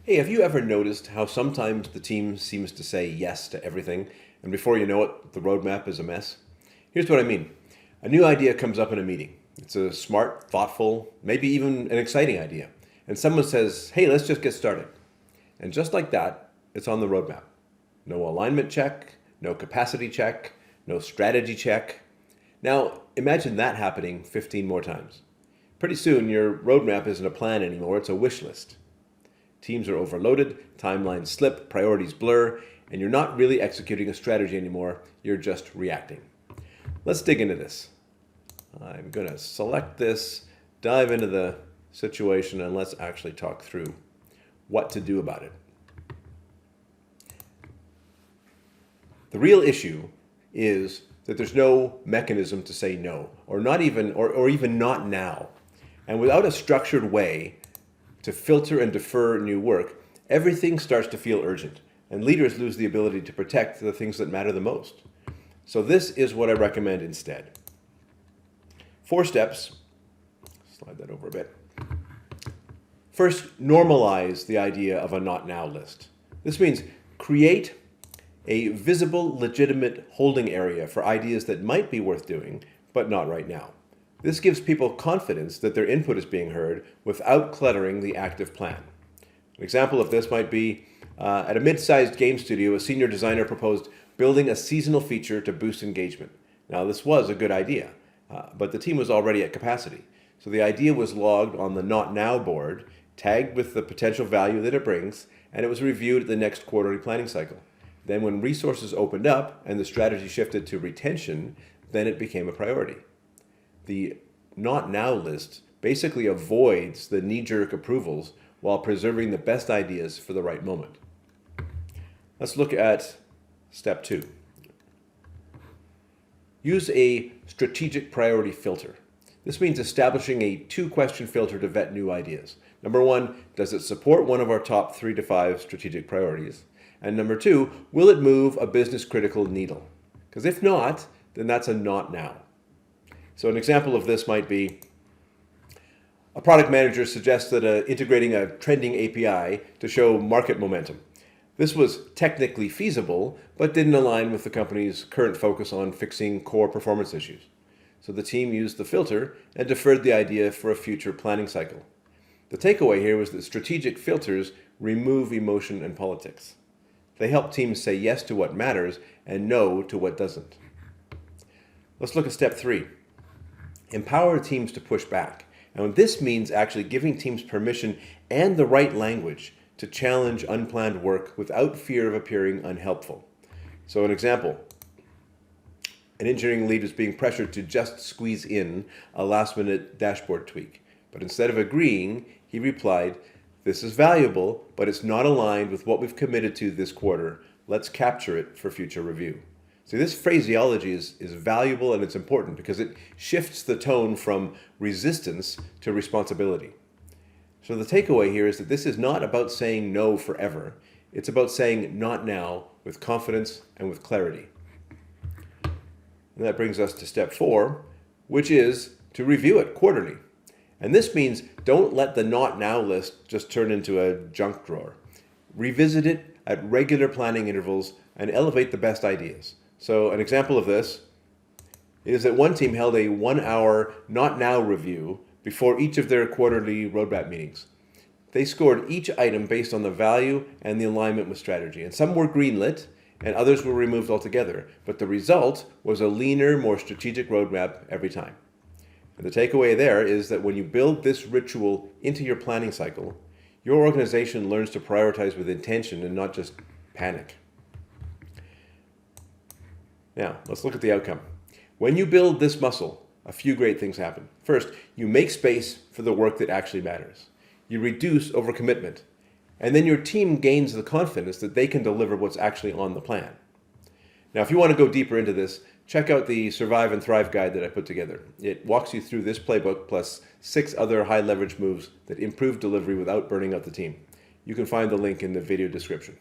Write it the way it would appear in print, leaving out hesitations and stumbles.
Hey, have you ever noticed how sometimes the team seems to say yes to everything, and before you know it, the roadmap is a mess? Here's what I mean. A new idea comes up in a meeting. It's a smart, thoughtful, maybe even an exciting idea. And someone says, hey, let's just get started. And just like that, it's on the roadmap. No alignment check, no capacity check, no strategy check. Now, imagine that happening 15 more times. Pretty soon, your roadmap isn't a plan anymore, it's a wish list. Teams are overloaded, timelines slip, priorities blur, and you're not really executing a strategy anymore, you're just reacting. Let's dig into this. I'm going to select this, dive into the situation, and let's actually talk through what to do about it. The real issue is that there's no mechanism to say no, or not even, or even not now. And without a structured way to filter and defer new work, everything starts to feel urgent, and leaders lose the ability to protect the things that matter the most. So this is what I recommend instead. 4 steps. Slide that over a bit. First, normalize the idea of a not now list. This means create a visible, legitimate holding area for ideas that might be worth doing, but not right now. This gives people confidence that their input is being heard without cluttering the active plan. An example of this might be at a mid-sized game studio, a senior designer proposed building a seasonal feature to boost engagement. Now, this was a good idea, but the team was already at capacity. So the idea was logged on the Not Now board, tagged with the potential value that it brings, and it was reviewed at the next quarterly planning cycle. Then when resources opened up and the strategy shifted to retention, then it became a priority. The Not Now list basically avoids the knee-jerk approvals while preserving the best ideas for the right moment. Let's look at step 2. Use a strategic priority filter. This means establishing a 2-question filter to vet new ideas. Number 1, does it support one of our top 3 to 5 strategic priorities? And number 2, will it move a business critical needle? Because if not, then that's a not now. So an example of this might be a product manager suggests that integrating a trending API to show market momentum. This was technically feasible, but didn't align with the company's current focus on fixing core performance issues. So the team used the filter and deferred the idea for a future planning cycle. The takeaway here was that strategic filters remove emotion and politics. They help teams say yes to what matters and no to what doesn't. Let's look at step 3. Empower teams to push back. And this means actually giving teams permission and the right language to challenge unplanned work without fear of appearing unhelpful. So an example, an engineering lead was being pressured to just squeeze in a last-minute dashboard tweak. But instead of agreeing, he replied, "This is valuable, but it's not aligned with what we've committed to this quarter. Let's capture it for future review." See, this phraseology is valuable and it's important because it shifts the tone from resistance to responsibility. So the takeaway here is that this is not about saying no forever. It's about saying not now with confidence and with clarity. And that brings us to step 4, which is to review it quarterly. And this means don't let the not now list just turn into a junk drawer. Revisit it at regular planning intervals and elevate the best ideas. So an example of this is that one team held a 1-hour not now review before each of their quarterly roadmap meetings. They scored each item based on the value and the alignment with strategy. And some were greenlit and others were removed altogether. But the result was a leaner, more strategic roadmap every time. And the takeaway there is that when you build this ritual into your planning cycle, your organization learns to prioritize with intention and not just panic. Now, let's look at the outcome. When you build this muscle, a few great things happen. First, you make space for the work that actually matters. You reduce overcommitment. And then your team gains the confidence that they can deliver what's actually on the plan. Now, if you want to go deeper into this, check out the Survive and Thrive guide that I put together. It walks you through this playbook plus 6 other high leverage moves that improve delivery without burning out the team. You can find the link in the video description.